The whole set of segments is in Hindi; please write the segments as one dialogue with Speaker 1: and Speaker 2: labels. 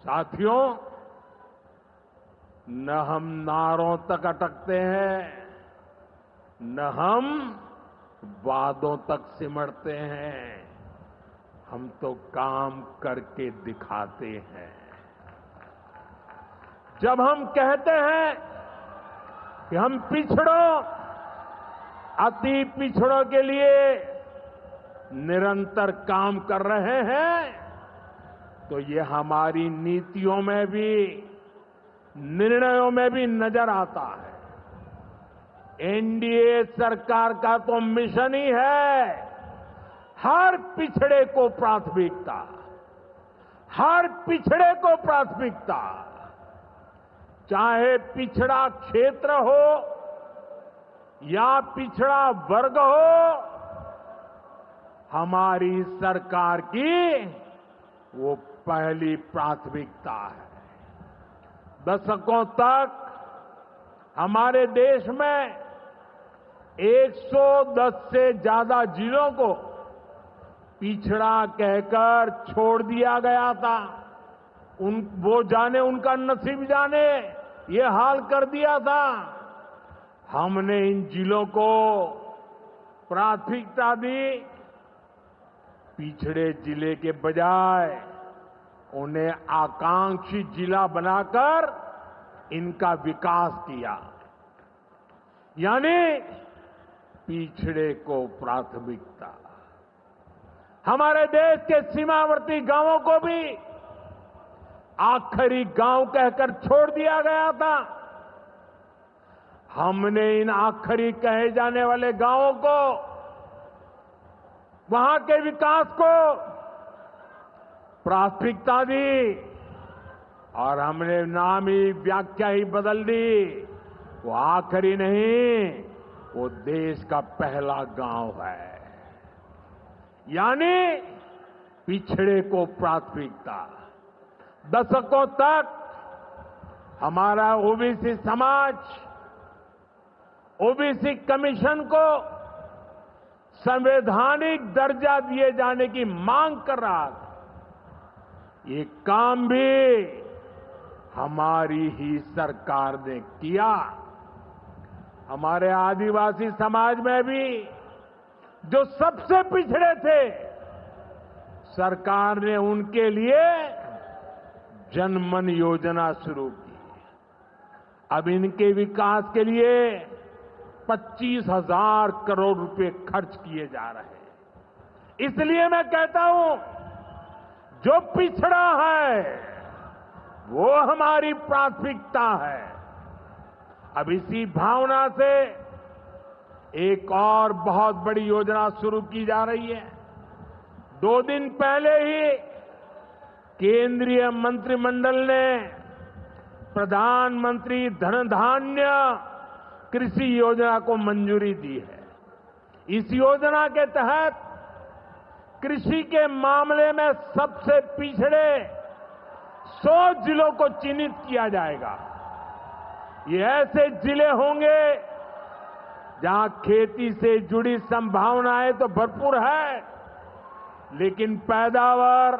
Speaker 1: साथियों, न हम नारों तक अटकते हैं, न हम वादों तक सिमटते हैं। हम तो काम करके दिखाते हैं। जब हम कहते हैं कि हम पिछड़ों, अति पिछड़ों के लिए निरंतर काम कर रहे हैं, तो ये हमारी नीतियों में भी, निर्णयों में भी नजर आता है। एनडीए सरकार का तो मिशन ही है हर पिछड़े को प्राथमिकता, हर पिछड़े को प्राथमिकता। चाहे पिछड़ा क्षेत्र हो या पिछड़ा वर्ग हो, हमारी सरकार की वो पहली प्राथमिकता है। दशकों तक हमारे देश में 110 से ज्यादा जिलों को पिछड़ा कहकर छोड़ दिया गया था। वो जाने, उनका नसीब जाने, ये हाल कर दिया था। हमने इन जिलों को प्राथमिकता दी। पिछड़े जिले के बजाय उन्हें आकांक्षी जिला बनाकर इनका विकास किया, यानी पिछड़े को प्राथमिकता। हमारे देश के सीमावर्ती गांवों को भी आखिरी गांव कहकर छोड़ दिया गया था। हमने इन आखिरी कहे जाने वाले गांवों को, वहां के विकास को प्राथमिकता दी और हमने नाम ही, व्याख्या ही बदल दी। वो आखिरी नहीं, वो देश का पहला गांव है, यानी पिछड़े को प्राथमिकता। दशकों तक हमारा ओबीसी समाज ओबीसी कमीशन को संवैधानिक दर्जा दिए जाने की मांग कर रहा था। ये काम भी हमारी ही सरकार ने किया। हमारे आदिवासी समाज में भी, जो सबसे पिछड़े थे, सरकार ने उनके लिए जनमन योजना शुरू की। अब इनके विकास के लिए 25,000 करोड़ रुपए खर्च किए जा रहे हैं। इसलिए मैं कहता हूं, जो पिछड़ा है वो हमारी प्राथमिकता है। अब इसी भावना से एक और बहुत बड़ी योजना शुरू की जा रही है। 2 दिन पहले ही केंद्रीय मंत्रिमंडल ने प्रधानमंत्री धन धान्य कृषि योजना को मंजूरी दी है। इस योजना के तहत कृषि के मामले में सबसे पिछड़े 100 जिलों को चिन्हित किया जाएगा। ये ऐसे जिले होंगे जहां खेती से जुड़ी संभावनाएं तो भरपूर है, लेकिन पैदावार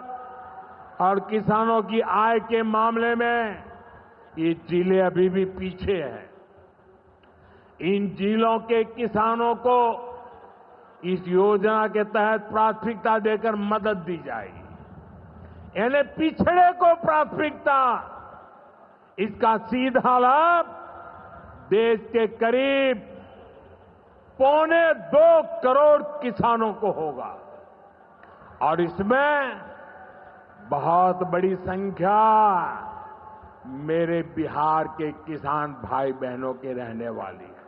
Speaker 1: और किसानों की आय के मामले में ये जिले अभी भी पीछे हैं। इन जिलों के किसानों को इस योजना के तहत प्राथमिकता देकर मदद दी जाएगी। यानी पिछड़े को प्राथमिकता। इसका सीधा लाभ देश के करीब 2.25 करोड़ किसानों को होगा और इसमें बहुत बड़ी संख्या मेरे बिहार के किसान भाई बहनों के रहने वाली है।